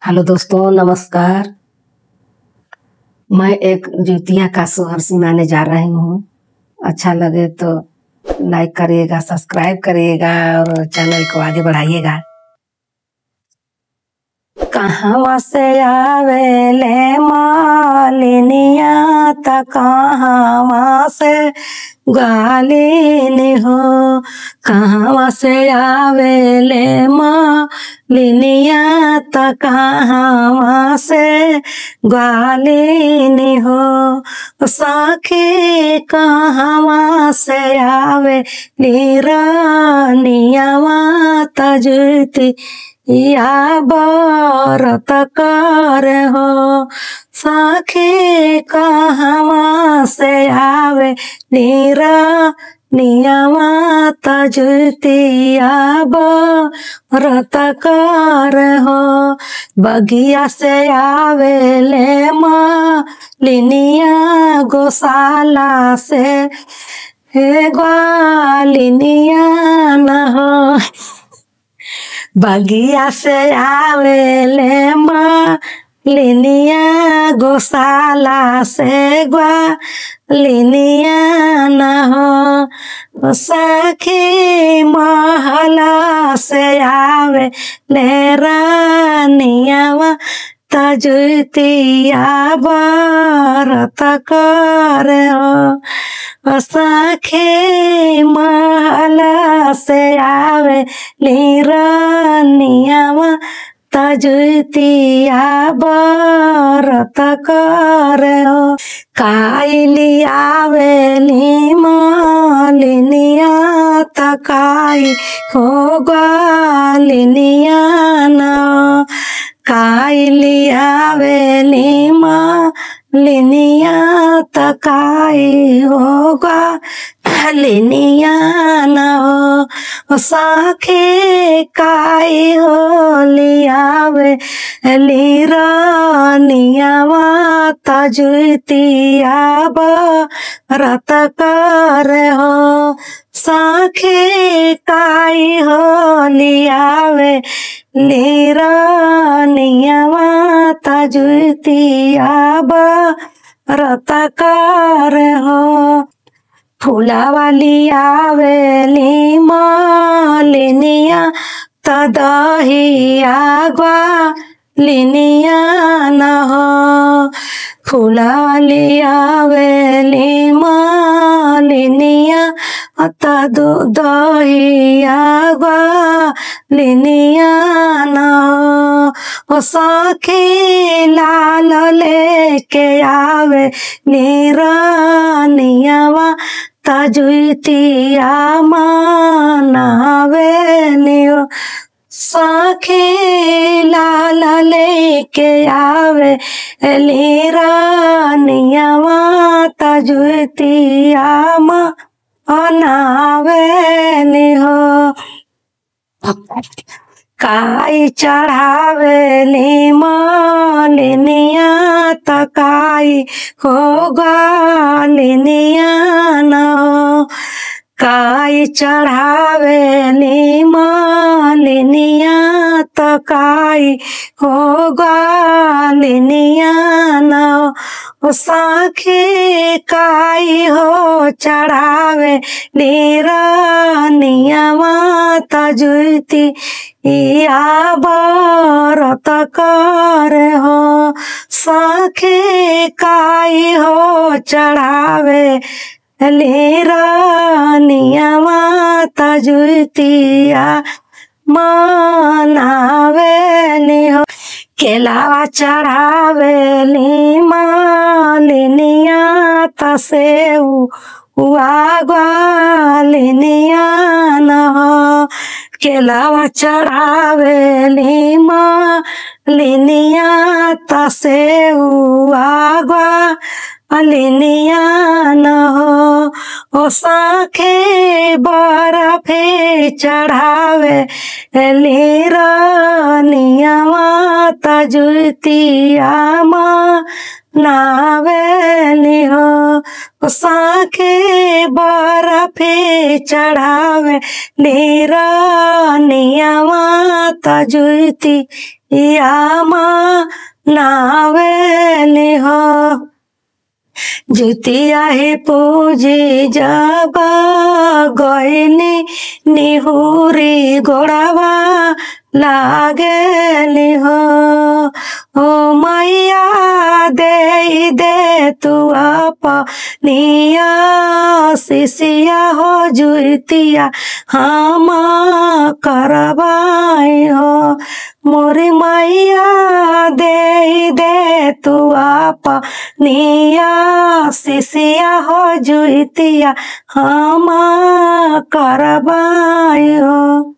Hello दोस्तों, नमस्कार। मैं एक ज्योतिया का सोहर सुनाने जा रही हूँ। अच्छा लगे तो लाइक करिएगा, सब्सक्राइब करिएगा और चैनल को आगे बढ़ाइएगा। कहाँ से आवेले मालिनिया त कहाँ से गालिनी हो। कहाँ से आवेले मालिनिया त कहाँ से गालिनी हो। साखी कहाँ से आवे नीरानिया तजती या बरत कर हो। साखी कहाँ से आवे नीरानिया तजतिया बरत कर हो। बगिया से आवे ले मालिनिया गौशाला से हे ग्वालिनिया न हो। बगिया से आवेले मालिनिया गौशाला से ग्वालिनिया न हो। सखी महला से आवे ले रानिया तजतिया बरत कर हो। सखी महला से आवे नीरानिया तजतिया बरत कर हो। काइली आवेली मालिनिया तकाई हो ग्वालिनिया न। काइली आवेली मालिनिया तकाई हो ग्वालिनिया न हो। साखी काई हो लियावे लीरानिया तजतिया बरत कर हो। साखी काई हो लियावे लीरानिया तजतिया बरत कर हो। फूला वाली आवेली मालिनिया तदहिया ग्वालिनिया न हो। फूला वाली आवेली मालिनिया तदहिया ग्वालिनिया न हो। साखी लाल लेके आवे नीरानिया तजतिया मनावे नियो। साखी लाल लेके आवे लीरानिया तजतिया मनावे नियो। काई चढ़ावेली मालिनिया तकाई हो ग्वालिनिया न हो। काई चढ़ावेली मालिनिया तकाई हो ग्वालिनिया न हो। साखी काई हो चढ़ावे नीरानिया तजती या बरत कर हो। साखी काई हो चढ़ावे लीरानिया तजतिया मनावे हो। केलावा चढ़ावेली मालिनिया तसेऊ हुआ ग्वालिनिया न हो। केलावा चढ़ावेली मालिनिया तसेऊ हुआ ग्वालिनिया न हो। ओ साखे बर्फे चढ़ावे लीरानिया तजतिया नावेली हो। साखे बर्फे चढ़ावे निरनियवा त जुतिया नावेली हो। जुतिया हे पूजे जब गईनी निहुरी गोड़वा लागेली हो। ओ मैया दे तू अपनिया शिशिया हो जुतिया हम करवाई हो। मोरी मैया दे तू अपनिया शिशिया हो जुतिया हम करवाई हो।